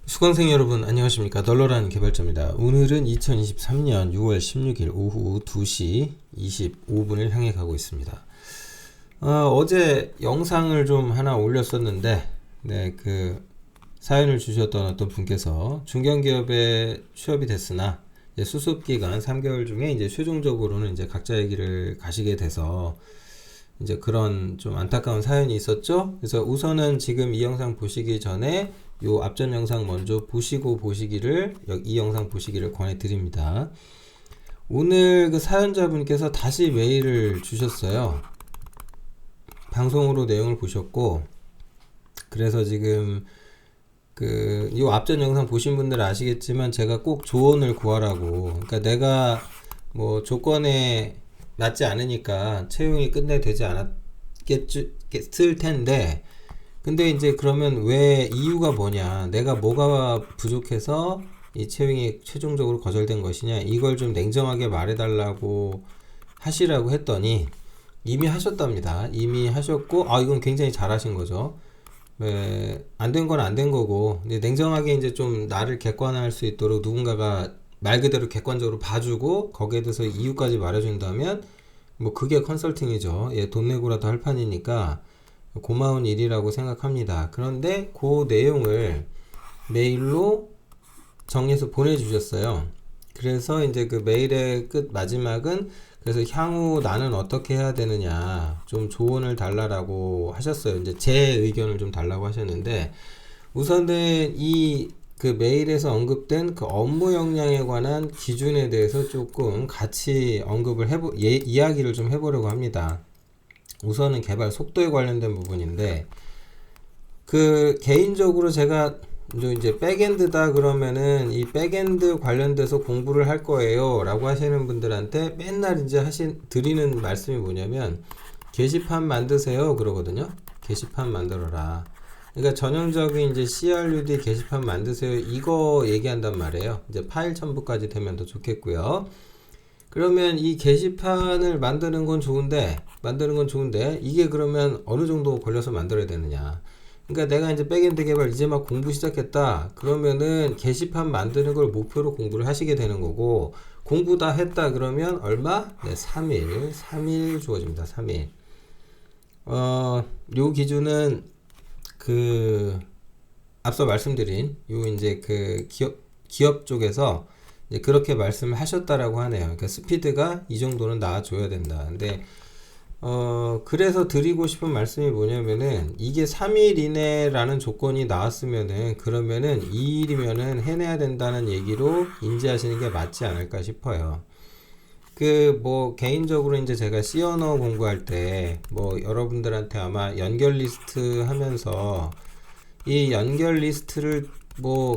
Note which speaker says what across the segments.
Speaker 1: 수강생 여러분 안녕하십니까. 널널한 개발자입니다. 오늘은 2023년 6월 16일 오후 2시 25분을 향해 가고 있습니다. 어제 영상을 좀 하나 올렸었는데 그 사연을 주셨던 어떤 분께서 중견기업에 취업이 됐으나 이제 수습기간 3개월 중에 이제 최종적으로는 이제 각자의 길을 가시게 돼서 이제 그런 좀 안타까운 사연이 있었죠. 그래서 우선은 지금 이 영상 보시기 전에 요 앞전 영상 먼저 보시기를 이 영상 보시기를 권해드립니다. 오늘 그 사연자분께서 다시 메일을 주셨어요. 방송으로 내용을 보셨고, 그래서 지금 이 앞전 영상 보신 분들 아시겠지만 제가 꼭 조언을 구하라고, 그러니까 내가 뭐 조건에 맞지 않으니까 채용이 끝내 되지 않았겠을 텐데, 근데 이제 그러면 왜 이유가 뭐냐, 내가 뭐가 부족해서 이 채용이 최종적으로 거절된 것이냐, 이걸 좀 냉정하게 말해달라고 하시라고 했더니 이미 하셨답니다. 이미 하셨고, 이건 굉장히 잘하신 거죠. 안 된 건 안 된 거고, 근데 냉정하게 이제 좀 나를 객관화할 수 있도록 누군가가 말 그대로 객관적으로 봐주고 거기에 대해서 이유까지 말해준다면 뭐 그게 컨설팅이죠. 돈 내고라도 할 판이니까 고마운 일이라고 생각합니다. 그런데 그 내용을 메일로 정리해서 보내주셨어요. 그래서 이제 그 메일의 끝 마지막은, 그래서 향후 나는 어떻게 해야 되느냐 좀 조언을 달라고 하셨어요. 이제 제 의견을 좀 달라고 하셨는데, 우선은 그 메일에서 언급된 그 업무 역량에 관한 기준에 대해서 조금 같이 언급을 이야기를 좀 해보려고 합니다. 우선은 개발 속도에 관련된 부분인데, 개인적으로 제가 이제 백엔드다 그러면은 이 백엔드 관련돼서 공부를 할 거예요 라고 하시는 분들한테 맨날 이제 드리는 말씀이 뭐냐면, 게시판 만드세요 그러거든요. 게시판 만들어라. 그러니까 전형적인 이제 CRUD 게시판 만드세요 이거 얘기한단 말이에요. 이제 파일 첨부까지 되면 더 좋겠고요. 그러면 이 게시판을 만드는 건 좋은데 이게 그러면 어느 정도 걸려서 만들어야 되느냐. 그러니까 내가 이제 백엔드 개발 이제 막 공부 시작했다 그러면은 게시판 만드는 걸 목표로 공부를 하시게 되는 거고, 공부 다 했다 그러면 얼마? 3일 주어집니다. 3일. 요 기준은 앞서 말씀드린 요 이제 기업 쪽에서 이제 그렇게 말씀을 하셨다라고 하네요. 그러니까 스피드가 이 정도는 나와줘야 된다. 근데 그래서 드리고 싶은 말씀이 뭐냐면은, 이게 3일 이내라는 조건이 나왔으면은 그러면은 2일이면은 해내야 된다는 얘기로 인지하시는 게 맞지 않을까 싶어요. 개인적으로 이제 제가 C 언어 공부할 때 여러분들한테 아마 연결 리스트 하면서 이 연결 리스트를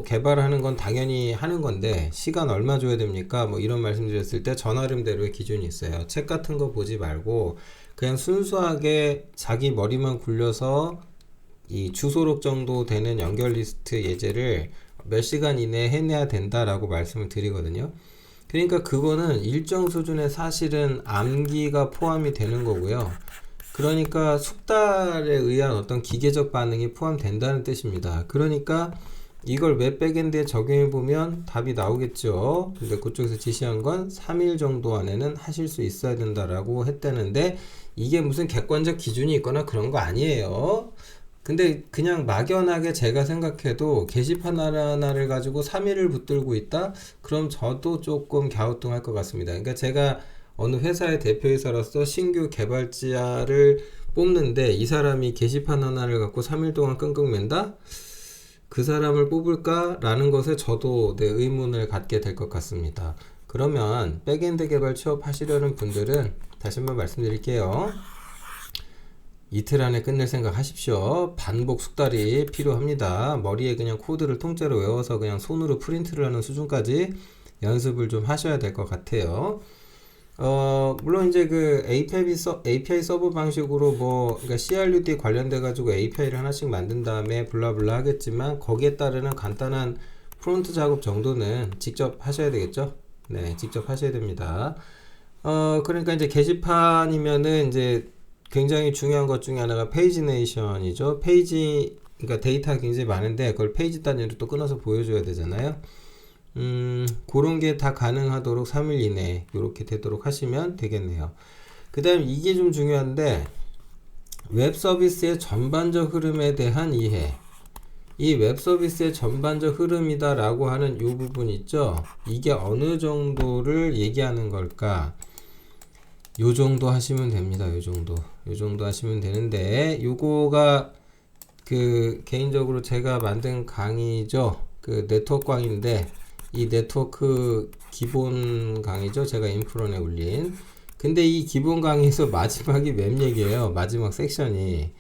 Speaker 1: 개발하는 건 당연히 하는 건데 시간 얼마 줘야 됩니까? 이런 말씀 드렸을 때 저 나름대로의 기준이 있어요. 책 같은 거 보지 말고 그냥 순수하게 자기 머리만 굴려서 이 주소록 정도 되는 연결 리스트 예제를 몇 시간 이내에 해내야 된다라고 말씀을 드리거든요. 그러니까 그거는 일정 수준의 사실은 암기가 포함이 되는 거고요. 그러니까 숙달에 의한 어떤 기계적 반응이 포함된다는 뜻입니다. 그러니까 이걸 웹 백엔드에 적용해 보면 답이 나오겠죠. 근데 그쪽에서 지시한 건 3일 정도 안에는 하실 수 있어야 된다라고 했다는데, 이게 무슨 객관적 기준이 있거나 그런 거 아니에요. 근데 그냥 막연하게 제가 생각해도 게시판 하나를 가지고 3일을 붙들고 있다? 그럼 저도 조금 갸우뚱할 것 같습니다. 그러니까 제가 어느 회사의 대표이사로서 신규 개발자를 뽑는데 이 사람이 게시판 하나를 갖고 3일 동안 끙끙 맨다? 그 사람을 뽑을까? 라는 것에 저도 의문을 갖게 될 것 같습니다. 그러면 백엔드 개발 취업하시려는 분들은 다시 한번 말씀드릴게요. 이틀 안에 끝낼 생각 하십시오. 반복 숙달이 필요합니다. 머리에 그냥 코드를 통째로 외워서 그냥 손으로 프린트를 하는 수준까지 연습을 좀 하셔야 될 것 같아요. 물론 이제 API 서버 방식으로 그러니까 CRUD 관련돼 가지고 API를 하나씩 만든 다음에 블라블라 하겠지만, 거기에 따르는 간단한 프론트 작업 정도는 직접 하셔야 되겠죠. 네, 직접 하셔야 됩니다. 그러니까 이제 게시판이면은 이제 굉장히 중요한 것 중에 하나가 페이지네이션이죠. 페이지 그러니까 데이터가 굉장히 많은데 그걸 페이지 단위로 또 끊어서 보여줘야 되잖아요. 그런 게 다 가능하도록 3일 이내 이렇게 되도록 하시면 되겠네요. 그 다음 이게 좀 중요한데, 웹 서비스의 전반적 흐름에 대한 이해. 이 웹 서비스의 전반적 흐름이다 라고 하는 이 부분 있죠. 이게 어느 정도를 얘기하는 걸까? 요 정도 하시면 됩니다. 요 정도 하시면 되는데, 요거가 그 개인적으로 제가 만든 강의죠. 그 네트워크 강의인데, 이 네트워크 기본 강의죠. 제가 인프론에 올린. 근데 이 기본 강의에서 마지막이 웹 얘기예요. 마지막 섹션이.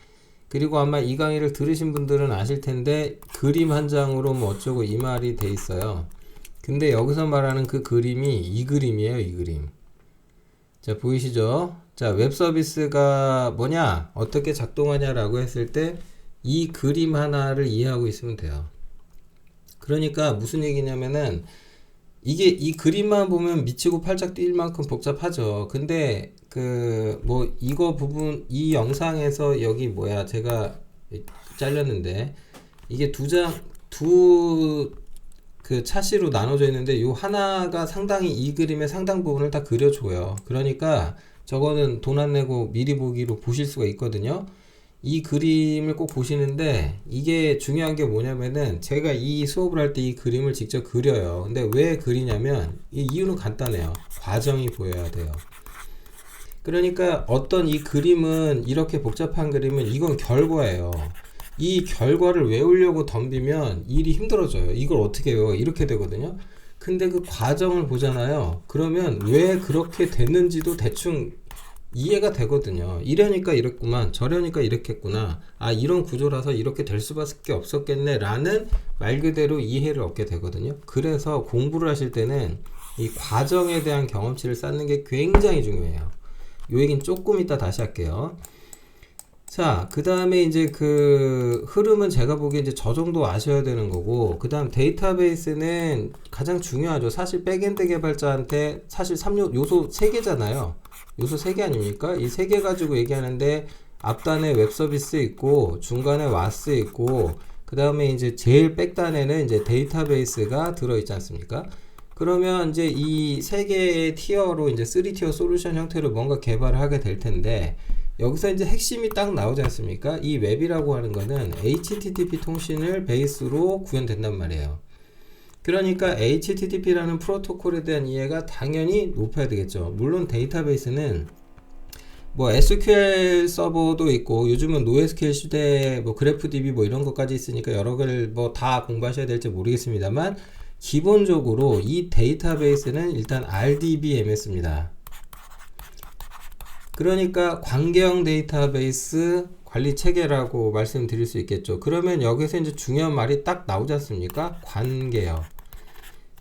Speaker 1: 그리고 아마 이 강의를 들으신 분들은 아실 텐데, 그림 한 장으로 뭐 어쩌고 이 말이 돼 있어요. 근데 여기서 말하는 그 그림이 이 그림이에요. 이 그림. 자, 보이시죠? 자, 웹 서비스가 뭐냐? 어떻게 작동하냐라고 했을 때 이 그림 하나를 이해하고 있으면 돼요. 그러니까 무슨 얘기냐면은, 이게 이 그림만 보면 미치고 팔짝 뛸 만큼 복잡하죠. 근데 그 뭐 이거 부분 이 영상에서 여기 뭐야 제가 잘렸는데, 이게 두 그 차시로 나눠져 있는데 요 하나가 상당히 이 그림의 상당 부분을 다 그려줘요. 그러니까 저거는 돈 안 내고 미리 보기로 보실 수가 있거든요. 이 그림을 꼭 보시는데, 이게 중요한 게 뭐냐면은, 제가 이 수업을 할 때 이 그림을 직접 그려요. 근데 왜 그리냐면 이 이유는 간단해요. 과정이 보여야 돼요. 그러니까 어떤 이 그림은, 이렇게 복잡한 그림은 이건 결과예요. 이 결과를 외우려고 덤비면 일이 힘들어져요. 이걸 어떻게 외워? 이렇게 되거든요. 근데 그 과정을 보잖아요. 그러면 왜 그렇게 됐는지도 대충 이해가 되거든요. 이러니까 이랬구만, 저러니까 이랬겠구나, 아 이런 구조라서 이렇게 될 수밖에 없었겠네 라는 말 그대로 이해를 얻게 되거든요. 그래서 공부를 하실 때는 이 과정에 대한 경험치를 쌓는 게 굉장히 중요해요. 요 얘기는 조금 이따 다시 할게요. 자, 그 다음에 이제 그 흐름은 제가 보기에 이제 저 정도 아셔야 되는 거고, 그 다음 데이터베이스는 가장 중요하죠. 사실 백엔드 개발자한테 사실 요소 3개잖아요. 요소 3개 아닙니까? 이 3개 가지고 얘기하는데, 앞단에 웹 서비스 있고, 중간에 와스 있고, 그 다음에 이제 제일 백단에는 이제 데이터베이스가 들어있지 않습니까? 그러면 이제 이 3개의 티어로 이제 3티어 솔루션 형태로 뭔가 개발을 하게 될 텐데, 여기서 이제 핵심이 딱 나오지 않습니까? 이 웹이라고 하는 거는 HTTP 통신을 베이스로 구현된단 말이에요. 그러니까 HTTP라는 프로토콜에 대한 이해가 당연히 높아야 되겠죠. 물론 데이터베이스는 뭐 SQL 서버도 있고, 요즘은 NoSQL 시대에 뭐 그래프DB 뭐 이런 것까지 있으니까 여러 개를 뭐 다 공부하셔야 될지 모르겠습니다만, 기본적으로 이 데이터베이스는 일단 RDBMS입니다. 그러니까 관계형 데이터베이스 관리 체계라고 말씀드릴 수 있겠죠. 그러면 여기서 이제 중요한 말이 딱 나오지 않습니까? 관계요.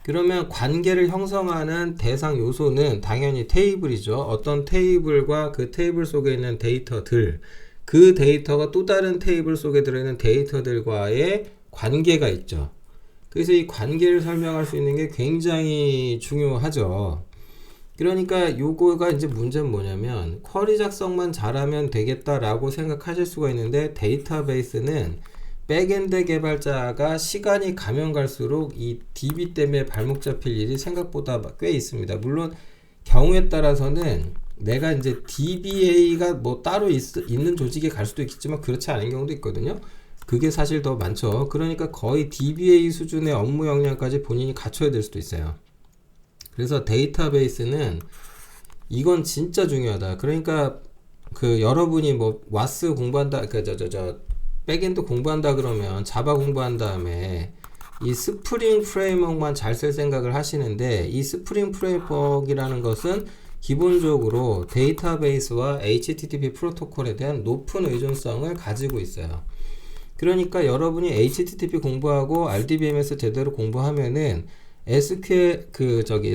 Speaker 1: 그러면 관계를 형성하는 대상 요소는 당연히 테이블이죠. 어떤 테이블과 그 테이블 속에 있는 데이터들, 그 데이터가 또 다른 테이블 속에 들어있는 데이터들과의 관계가 있죠. 그래서 이 관계를 설명할 수 있는 게 굉장히 중요하죠. 그러니까 요거가 이제 문제는 뭐냐면, 쿼리 작성만 잘하면 되겠다라고 생각하실 수가 있는데, 데이터베이스는 백엔드 개발자가 시간이 가면 갈수록 이 DB 때문에 발목 잡힐 일이 생각보다 꽤 있습니다. 물론 경우에 따라서는 내가 이제 DBA가 뭐 따로 있는 조직에 갈 수도 있겠지만 그렇지 않은 경우도 있거든요. 그게 사실 더 많죠. 그러니까 거의 DBA 수준의 업무 역량까지 본인이 갖춰야 될 수도 있어요. 그래서 데이터베이스는 이건 진짜 중요하다. 그러니까 그 여러분이 뭐 와스 공부한다, 백엔드 공부한다 그러면 자바 공부한 다음에 이 스프링 프레임워크만 잘 쓸 생각을 하시는데, 이 스프링 프레임워크이라는 것은 기본적으로 데이터베이스와 HTTP 프로토콜에 대한 높은 의존성을 가지고 있어요. 그러니까 여러분이 HTTP 공부하고 RDBMS 제대로 공부하면은 SQL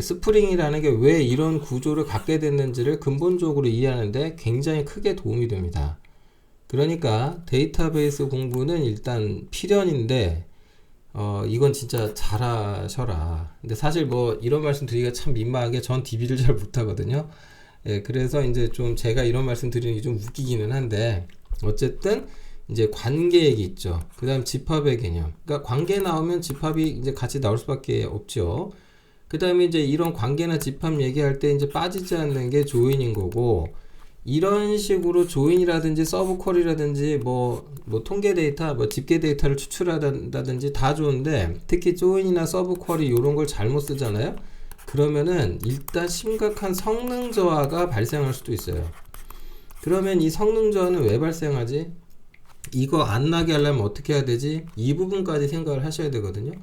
Speaker 1: 스프링이라는 게 왜 이런 구조를 갖게 됐는지를 근본적으로 이해하는데 굉장히 크게 도움이 됩니다. 그러니까 데이터베이스 공부는 일단 필연인데, 이건 진짜 잘하셔라. 근데 사실 뭐 이런 말씀 드리기가 참 민망하게 전 DB를 잘 못하거든요. 예, 그래서 이제 좀 제가 이런 말씀 드리는 게 좀 웃기기는 한데, 어쨌든 이제 관계액이 있죠. 그 다음 집합의 개념. 그러니까 관계 나오면 집합이 이제 같이 나올 수밖에 없죠. 그 다음에 이제 이런 관계나 집합 얘기할 때 이제 빠지지 않는 게 조인인 거고, 이런 식으로 조인이라든지 서브쿼리라든지 뭐 통계 데이터, 뭐 집계 데이터를 추출한다든지 다 좋은데, 특히 조인이나 서브쿼리 이런 걸 잘못 쓰잖아요. 그러면은 일단 심각한 성능 저하가 발생할 수도 있어요. 그러면 이 성능 저하는 왜 발생하지? 이거 안 나게 하려면 어떻게 해야 되지? 이 부분까지 생각을 하셔야 되거든요.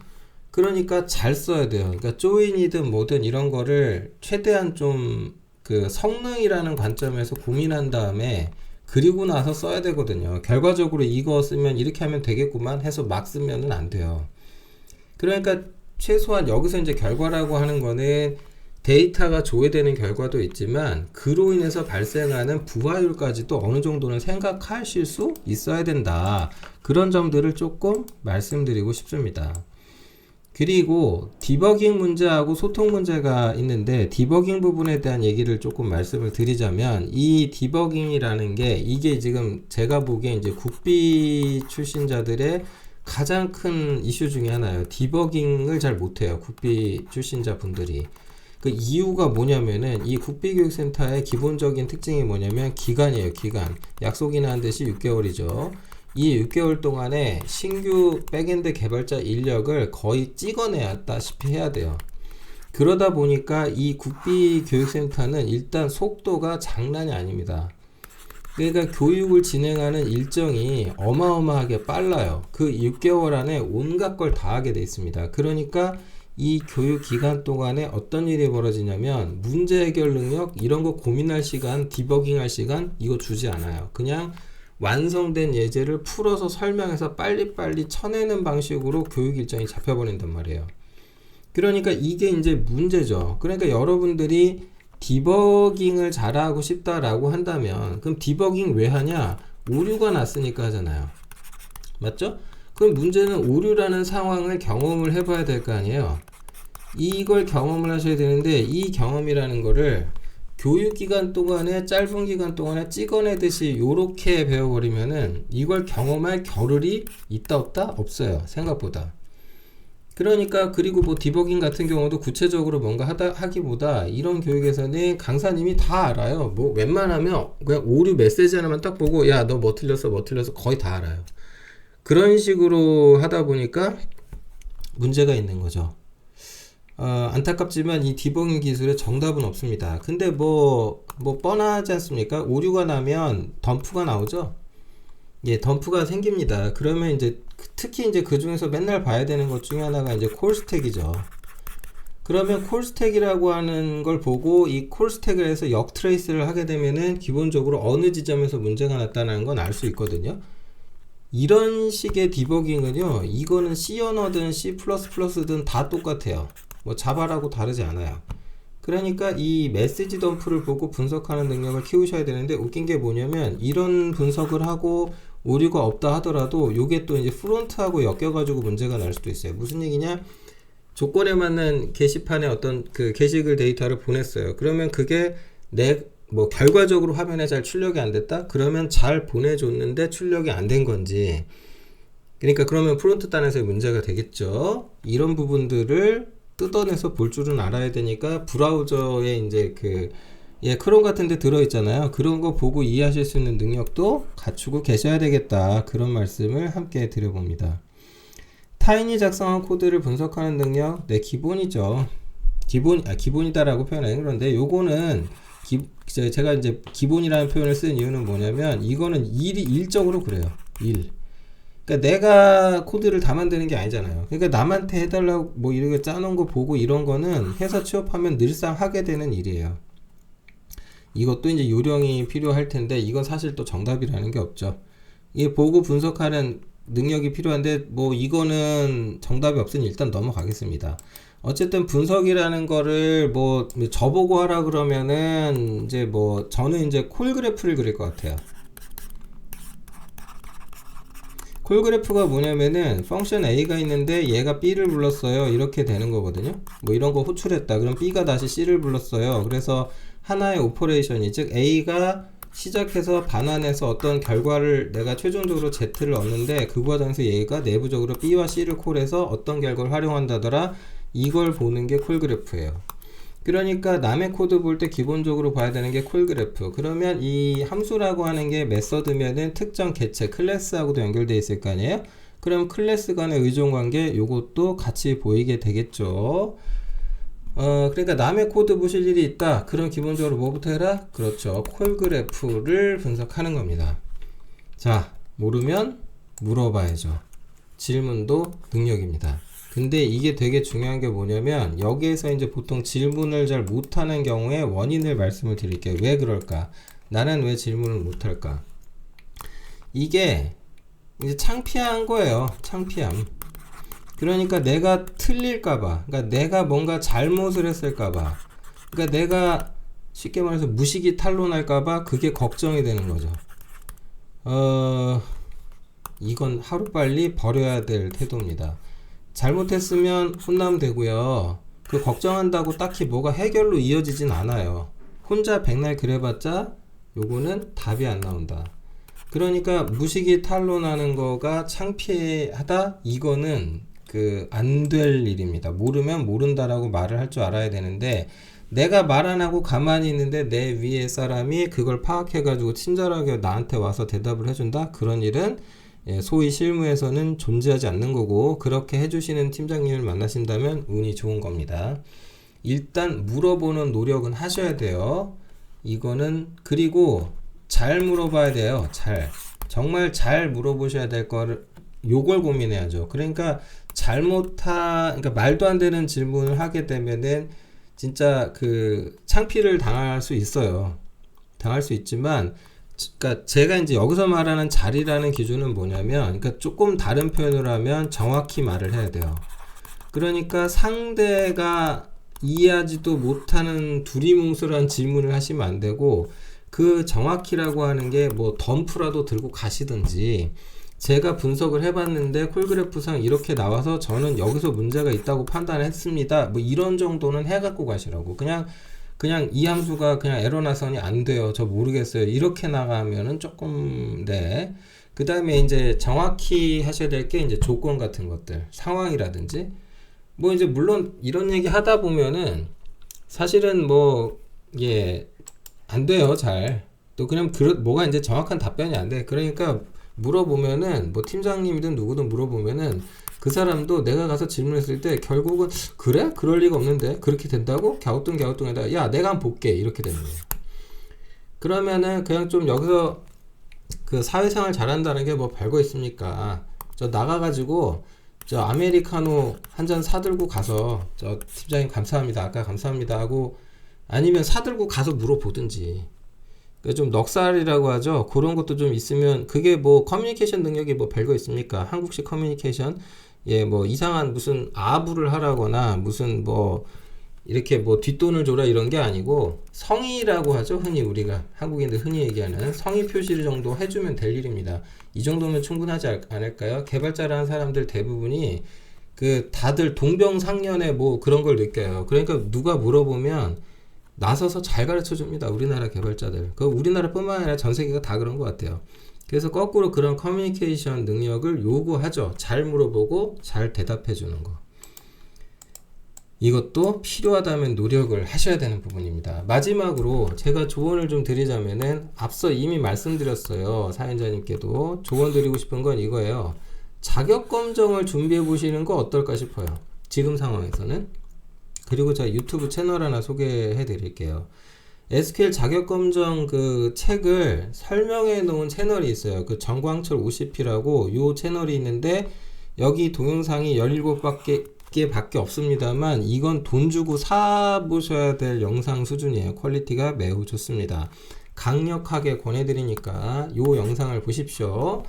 Speaker 1: 그러니까 잘 써야 돼요. 그러니까 조인이든 뭐든 이런 거를 최대한 좀 그 성능이라는 관점에서 고민한 다음에 그리고 나서 써야 되거든요. 결과적으로 이거 쓰면 이렇게 하면 되겠구만 해서 막 쓰면은 안 돼요. 그러니까 최소한 여기서 이제 결과라고 하는 거는 데이터가 조회되는 결과도 있지만 그로 인해서 발생하는 부하율까지도 어느 정도는 생각하실 수 있어야 된다. 그런 점들을 조금 말씀드리고 싶습니다. 그리고 디버깅 문제하고 소통 문제가 있는데, 디버깅 부분에 대한 얘기를 조금 말씀을 드리자면, 이 디버깅이라는 게 이게 지금 제가 보기에 이제 국비 출신자들의 가장 큰 이슈 중에 하나예요. 디버깅을 잘 못해요, 국비 출신자 분들이. 그 이유가 뭐냐면은 이 국비교육센터의 기본적인 특징이 뭐냐면 기간이에요. 기간. 약속이나 한 듯이 6개월이죠. 이 6개월 동안에 신규 백엔드 개발자 인력을 거의 찍어내다시피 해야 돼요. 그러다 보니까 이 국비교육센터는 일단 속도가 장난이 아닙니다. 그러니까 교육을 진행하는 일정이 어마어마하게 빨라요. 그 6개월 안에 온갖 걸 다 하게 돼 있습니다. 그러니까 이 교육 기간 동안에 어떤 일이 벌어지냐면 문제 해결 능력 이런 거 고민할 시간, 디버깅 할 시간 이거 주지 않아요. 그냥 완성된 예제를 풀어서 설명해서 빨리빨리 쳐내는 방식으로 교육 일정이 잡혀버린단 말이에요. 그러니까 이게 이제 문제죠. 그러니까 여러분들이 디버깅을 잘하고 싶다라고 한다면 그럼 디버깅 왜 하냐? 오류가 났으니까 하잖아요. 맞죠? 그럼 문제는 오류라는 상황을 경험을 해봐야 될 거 아니에요. 이걸 경험을 하셔야 되는데 이 경험이라는 거를 교육기간 동안에 짧은 기간 동안에 찍어내듯이 요렇게 배워버리면은 이걸 경험할 겨를이 있다 없다? 없어요. 생각보다. 그러니까 그리고 뭐 디버깅 같은 경우도 구체적으로 뭔가 하기보다 이런 교육에서는 강사님이 다 알아요. 뭐 웬만하면 그냥 오류 메시지 하나만 딱 보고 야 너 뭐 틀렸어 거의 다 알아요. 그런 식으로 하다 보니까 문제가 있는 거죠. 안타깝지만 이 디버깅 기술에 정답은 없습니다. 근데 뭐 뻔하지 않습니까? 오류가 나면 덤프가 나오죠? 예, 덤프가 생깁니다. 그러면 이제 특히 이제 그 중에서 맨날 봐야 되는 것 중에 하나가 이제 콜스택이죠. 그러면 콜스택이라고 하는 걸 보고 이 콜스택을 해서 역트레이스를 하게 되면은 기본적으로 어느 지점에서 문제가 났다는 건 알 수 있거든요. 이런 식의 디버깅은요, 이거는 C 언어든 C++든 다 똑같아요. 뭐 자바라고 다르지 않아요. 그러니까 이 메시지 덤프를 보고 분석하는 능력을 키우셔야 되는데 웃긴 게 뭐냐면 이런 분석을 하고 오류가 없다 하더라도 요게 또 이제 프론트하고 엮여가지고 문제가 날 수도 있어요. 무슨 얘기냐? 조건에 맞는 게시판에 어떤 그 게시글 데이터를 보냈어요. 그러면 그게 뭐 결과적으로 화면에 잘 출력이 안 됐다? 그러면 잘 보내줬는데 출력이 안 된 건지. 그러니까 그러면 프론트 단에서의 문제가 되겠죠. 이런 부분들을 뜯어내서 볼 줄은 알아야 되니까 브라우저에 이제 크롬 같은 데 들어있잖아요. 그런 거 보고 이해하실 수 있는 능력도 갖추고 계셔야 되겠다. 그런 말씀을 함께 드려봅니다. 타인이 작성한 코드를 분석하는 능력, 네, 기본이죠. 기본이다라고 표현하는 그런데 요거는 제가 이제 기본이라는 표현을 쓴 이유는 뭐냐면 이거는 일적으로 그래요. 그러니까 내가 코드를 다 만드는 게 아니잖아요. 그러니까 남한테 해달라고 뭐 이렇게 짜놓은 거 보고 이런 거는 회사 취업하면 늘상 하게 되는 일이에요. 이것도 이제 요령이 필요할 텐데 이건 사실 또 정답이라는 게 없죠. 이게 보고 분석하는 능력이 필요한데 뭐 이거는 정답이 없으니 일단 넘어가겠습니다. 어쨌든 분석이라는 거를 뭐 저보고 하라 그러면은 이제 뭐 저는 이제 콜 그래프를 그릴 것 같아요. 콜 그래프가 뭐냐면은 펑션 A가 있는데 얘가 B를 불렀어요. 이렇게 되는 거거든요. 뭐 이런 거 호출했다. 그럼 B가 다시 C를 불렀어요. 그래서 하나의 오퍼레이션이 즉 A가 시작해서 반환해서 어떤 결과를 내가 최종적으로 Z를 얻는데 그 과정에서 얘가 내부적으로 B와 C를 콜해서 어떤 결과를 활용한다더라. 이걸 보는 게 콜그래프예요. 그러니까 남의 코드 볼 때 기본적으로 봐야 되는 게 콜그래프. 그러면 이 함수라고 하는 게 메서드면은 특정 개체 클래스하고도 연결되어 있을 거 아니에요? 그럼 클래스 간의 의존관계 요것도 같이 보이게 되겠죠. 그러니까 남의 코드 보실 일이 있다. 그럼 기본적으로 뭐부터 해라? 그렇죠. 콜그래프를 분석하는 겁니다. 자, 모르면 물어봐야죠. 질문도 능력입니다. 근데 이게 되게 중요한 게 뭐냐면 여기에서 이제 보통 질문을 잘 못하는 경우에 원인을 말씀을 드릴게요. 왜 그럴까? 나는 왜 질문을 못할까? 이게 이제 창피한 거예요. 창피함. 그러니까 내가 틀릴까봐, 그러니까 내가 뭔가 잘못을 했을까봐, 그러니까 내가 쉽게 말해서 무식이 탄로날까봐 그게 걱정이 되는 거죠. 이건 하루빨리 버려야 될 태도입니다. 잘못했으면 혼나면 되고요. 그 걱정한다고 딱히 뭐가 해결로 이어지진 않아요. 혼자 백날 그래봤자 요거는 답이 안 나온다. 그러니까 무식이 탄로나는 거가 창피하다? 이거는 안 될 일입니다. 모르면 모른다라고 말을 할 줄 알아야 되는데 내가 말 안 하고 가만히 있는데 내 위에 사람이 그걸 파악해가지고 친절하게 나한테 와서 대답을 해준다? 그런 일은 소위 실무에서는 존재하지 않는 거고 그렇게 해주시는 팀장님을 만나신다면 운이 좋은 겁니다. 일단 물어보는 노력은 하셔야 돼요. 이거는 그리고 잘 물어봐야 돼요. 정말 잘 물어보셔야 될 거를 요걸 고민해야죠. 그러니까 그러니까 말도 안 되는 질문을 하게 되면은 진짜 창피를 당할 수 있어요. 당할 수 있지만 그러니까 제가 이제 여기서 말하는 잘이라는 기준은 뭐냐면 그러니까 조금 다른 표현으로 하면 정확히 말을 해야 돼요. 그러니까 상대가 이해하지도 못하는 두리뭉술한 질문을 하시면 안 되고 그 정확히라고 하는 게 뭐 덤프라도 들고 가시든지 제가 분석을 해봤는데 콜그래프상 이렇게 나와서 저는 여기서 문제가 있다고 판단했습니다. 뭐 이런 정도는 해갖고 가시라고. 그냥 이 함수가 그냥 에러 나서니 안 돼요. 저 모르겠어요. 이렇게 나가면은 조금 그 다음에 이제 정확히 하셔야 될 게 이제 조건 같은 것들, 상황이라든지 뭐 이제 물론 이런 얘기 하다 보면은 사실은 안 돼요. 또 그냥 뭐가 이제 정확한 답변이 안 돼. 그러니까 물어보면은 뭐 팀장님이든 누구든 물어보면은 그 사람도 내가 가서 질문했을 때 결국은 그래? 그럴 리가 없는데 그렇게 된다고? 갸우뚱해다 야 내가 한번 볼게 이렇게 되는 거예요. 그러면은 그냥 좀 여기서 사회생활 잘한다는 게 뭐 별거 있습니까? 저 나가가지고 저 아메리카노 한 잔 사들고 가서 저 팀장님 감사합니다 아까 감사합니다 하고 아니면 사들고 가서 물어보든지 좀 넉살이라고 하죠. 그런 것도 좀 있으면 그게 뭐 커뮤니케이션 능력이 뭐 별거 있습니까? 한국식 커뮤니케이션 뭐 이상한 무슨 아부를 하라거나 무슨 뭐 이렇게 뭐 뒷돈을 줘라 이런 게 아니고 성의라고 하죠. 흔히 우리가 한국인들 흔히 얘기하는 성의 표시를 정도 해주면 될 일입니다. 이 정도면 충분하지 않을까요? 개발자라는 사람들 대부분이 다들 동병상련의 뭐 그런 걸 느껴요. 그러니까 누가 물어보면 나서서 잘 가르쳐 줍니다. 우리나라 개발자들. 우리나라뿐만 아니라 전 세계가 다 그런 것 같아요. 그래서 거꾸로 그런 커뮤니케이션 능력을 요구하죠. 잘 물어보고 잘 대답해 주는 거. 이것도 필요하다면 노력을 하셔야 되는 부분입니다. 마지막으로 제가 조언을 좀 드리자면은 앞서 이미 말씀드렸어요. 사연자님께도 조언 드리고 싶은 건 이거예요. 자격검정을 준비해 보시는 거 어떨까 싶어요. 지금 상황에서는. 그리고 제가 유튜브 채널 하나 소개해 드릴게요. SQL 자격검정 책을 설명해 놓은 채널이 있어요. 정광철 OCP라고 요 채널이 있는데 여기 동영상이 17밖에 없습니다만 이건 돈 주고 사보셔야 될 영상 수준이에요. 퀄리티가 매우 좋습니다. 강력하게 권해드리니까 요 영상을 보십시오.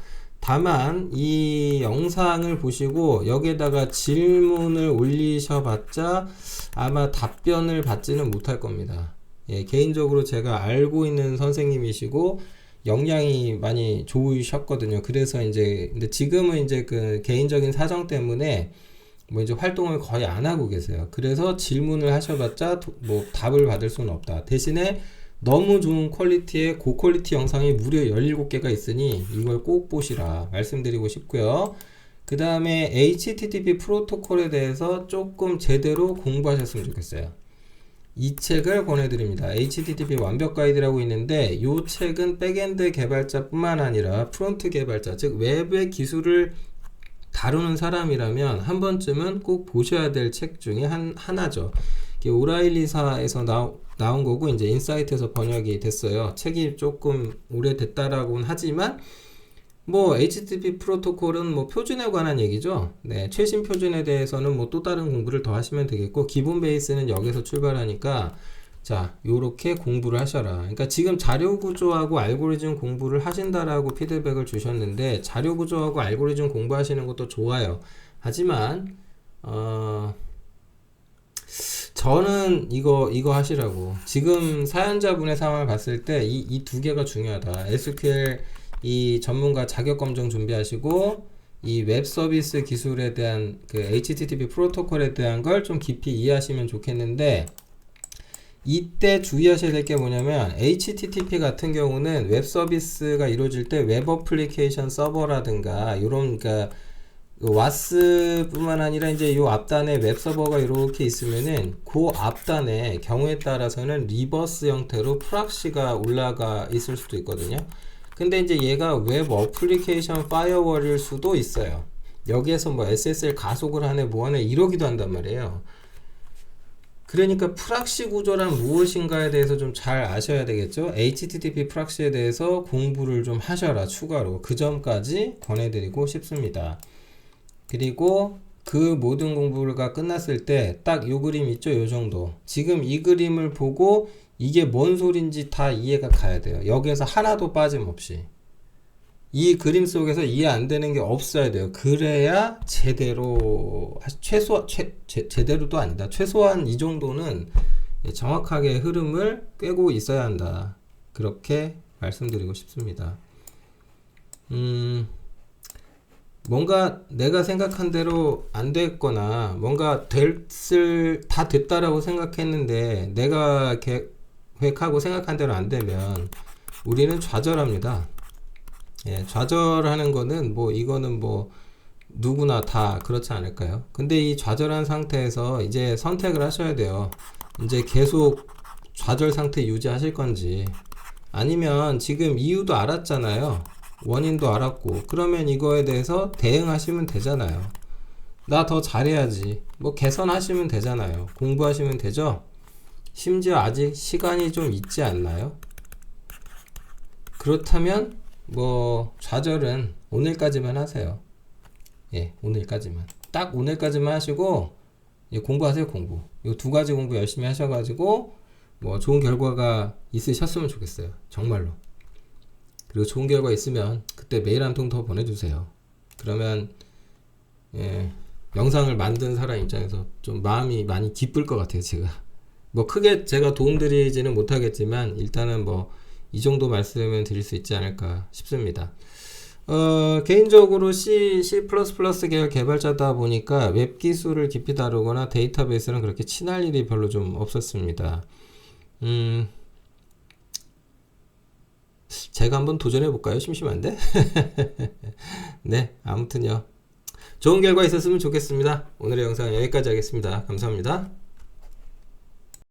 Speaker 1: 다만 이 영상을 보시고 여기에다가 질문을 올리셔봤자 아마 답변을 받지는 못할 겁니다. 개인적으로 제가 알고 있는 선생님이시고 역량이 많이 좋으셨거든요. 그래서 근데 지금은 개인적인 사정 때문에 뭐 이제 활동을 거의 안 하고 계세요. 그래서 질문을 하셔봤자 뭐 답을 받을 수는 없다. 대신에 너무 좋은 퀄리티의 고퀄리티 영상이 무려 17개가 있으니 이걸 꼭 보시라 말씀드리고 싶고요. 그 다음에 HTTP 프로토콜에 대해서 조금 제대로 공부하셨으면 좋겠어요. 이 책을 권해드립니다. HTTP 완벽 가이드라고 있는데 이 책은 백엔드 개발자 뿐만 아니라 프론트 개발자, 즉 웹의 기술을 다루는 사람이라면 한 번쯤은 꼭 보셔야 될 책 중에 하나죠. 이게 오라일리사에서 나온 거고 이제 인사이트에서 번역이 됐어요. 책이 조금 오래됐다라고는 하지만 뭐 HTTP 프로토콜은 뭐 표준에 관한 얘기죠. 네, 최신 표준에 대해서는 뭐 또 다른 공부를 더 하시면 되겠고 기본 베이스는 여기서 출발하니까 자, 요렇게 공부를 하셔라. 그러니까 지금 자료 구조하고 알고리즘 공부를 하신다라고 피드백을 주셨는데 자료 구조하고 알고리즘 공부하시는 것도 좋아요. 하지만 저는 이거 하시라고. 지금 사연자분의 상황을 봤을 때 이 두 개가 중요하다. SQL 이 전문가 자격 검정 준비하시고 이 웹 서비스 기술에 대한 그 HTTP 프로토콜에 대한 걸 좀 깊이 이해하시면 좋겠는데 이때 주의하셔야 될 게 뭐냐면 HTTP 같은 경우는 웹 서비스가 이루어질 때 웹 어플리케이션 서버라든가 요런 그러니까 와스 뿐만 아니라 이제 요 앞단에 웹 서버가 이렇게 있으면은 그 앞단에 경우에 따라서는 리버스 형태로 프락시가 올라가 있을 수도 있거든요. 근데 이제 얘가 웹 어플리케이션 파이어월일 수도 있어요. 여기에서 뭐 SSL 가속을 하네 뭐하네 이러기도 한단 말이에요. 그러니까 프락시 구조란 무엇인가에 대해서 좀 잘 아셔야 되겠죠. HTTP 프락시에 대해서 공부를 좀 하셔라. 추가로 그 점까지 권해드리고 싶습니다. 그리고 그 모든 공부가 끝났을 때 딱 요 그림 있죠. 요 정도. 지금 이 그림을 보고 이게 뭔 소린지 다 이해가 가야 돼요. 여기에서 하나도 빠짐없이. 이 그림 속에서 이해 안 되는 게 없어야 돼요. 그래야 제대로, 제대로도 아니다. 최소한 이 정도는 정확하게 흐름을 꿰고 있어야 한다. 그렇게 말씀드리고 싶습니다. 뭔가 내가 생각한 대로 안 됐거나 뭔가 다 됐다라고 생각했는데 내가 계획하고 생각한 대로 안 되면 우리는 좌절합니다. 예, 좌절하는 거는 뭐 이거는 뭐 누구나 다 그렇지 않을까요? 근데 이 좌절한 상태에서 이제 선택을 하셔야 돼요. 이제 계속 좌절 상태 유지하실 건지 아니면 지금 이유도 알았잖아요. 원인도 알았고 그러면 이거에 대해서 대응하시면 되잖아요. 나 더 잘해야지. 뭐 개선하시면 되잖아요. 공부하시면 되죠? 심지어 아직 시간이 좀 있지 않나요? 그렇다면 뭐 좌절은 오늘까지만 하세요. 예, 오늘까지만. 딱 오늘까지만 하시고 예, 공부하세요. 공부. 이 두 가지 공부 열심히 하셔가지고 뭐 좋은 결과가 있으셨으면 좋겠어요. 정말로. 그리고 좋은 결과 있으면 그때 메일 한 통 더 보내주세요. 그러면 예, 영상을 만든 사람 입장에서 좀 마음이 많이 기쁠 것 같아요. 제가 뭐 크게 제가 도움드리지는 못하겠지만 일단은 뭐 이 정도 말씀은 드릴 수 있지 않을까 싶습니다. 개인적으로 C++ 계열 개발자다 보니까 웹 기술을 깊이 다루거나 데이터베이스랑 그렇게 친할 일이 별로 좀 없었습니다. 제가 한번 도전해 볼까요? 심심한데? 네, 아무튼요. 좋은 결과 있었으면 좋겠습니다. 오늘의 영상은 여기까지 하겠습니다. 감사합니다.